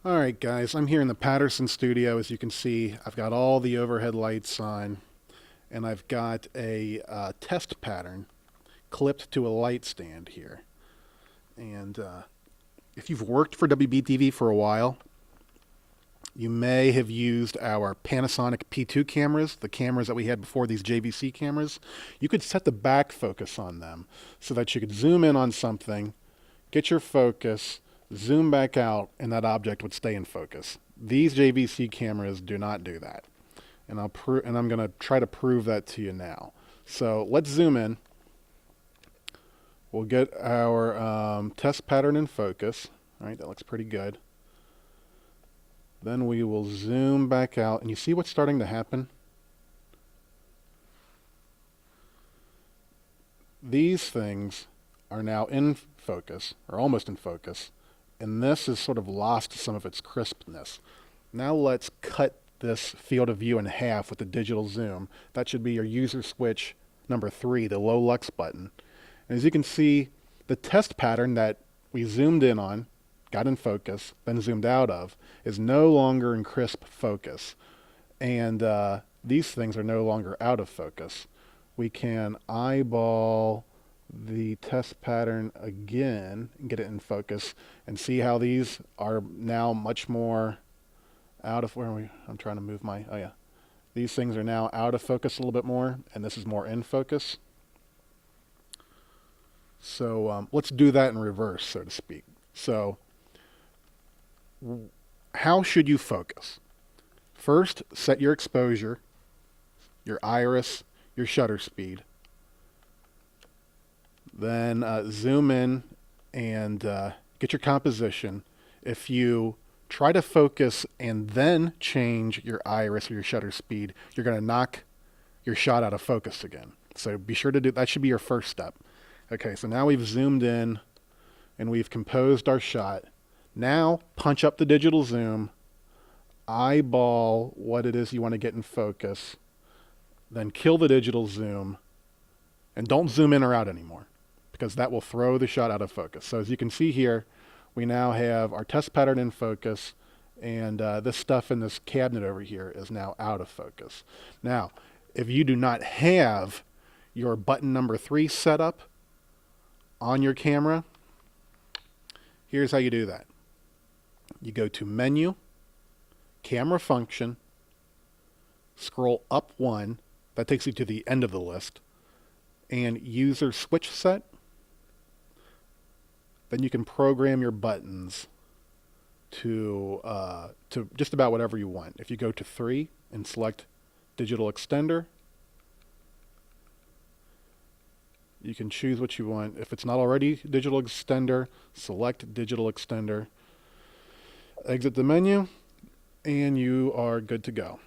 Alright guys, I'm here in the Patterson studio. As you can see, I've got all the overhead lights on, and I've got a test pattern clipped to a light stand here. And if you've worked for WBTV for a while, you may have used our Panasonic P2 cameras, the cameras that we had before these JVC cameras. You could set the back focus on them so that you could zoom in on something, get your focus, zoom back out, and that object would stay in focus. These JVC cameras do not do that. And I'm going to try to prove that to you now. So let's zoom in. We'll get our test pattern in focus. All right, that looks pretty good. Then we will zoom back out, and you see what's starting to happen? These things are now in focus, or almost in focus, and this has sort of lost some of its crispness. Now let's cut this field of view in half with the digital zoom. That should be your user switch number 3, the low lux button. And as you can see, the test pattern that we zoomed in on, got in focus, then zoomed out of, is no longer in crisp focus. And these things are no longer out of focus. We can eyeball the test pattern again and get it in focus and see how these are now much more out of, where are we? I'm trying to move my, oh yeah. These things are now out of focus a little bit more, and this is more in focus. So let's do that in reverse, so to speak. So how should you focus? First, set your exposure, your iris, your shutter speed. Then zoom in and get your composition. If you try to focus and then change your iris or your shutter speed, you're going to knock your shot out of focus again. So be sure to do that. Should be your first step. Okay, so now we've zoomed in and we've composed our shot. Now punch up the digital zoom, eyeball what it is you want to get in focus, then kill the digital zoom, and don't zoom in or out anymore, because that will throw the shot out of focus. So as you can see here, we now have our test pattern in focus, and this stuff in this cabinet over here is now out of focus. Now, if you do not have your button number 3 set up on your camera, here's how you do that. You go to Menu, Camera Function, scroll up 1, that takes you to the end of the list, and User Switch Set. Then you can program your buttons to just about whatever you want. If you go to 3 and select Digital Extender, you can choose what you want. If it's not already Digital Extender, select Digital Extender. Exit the menu, and you are good to go.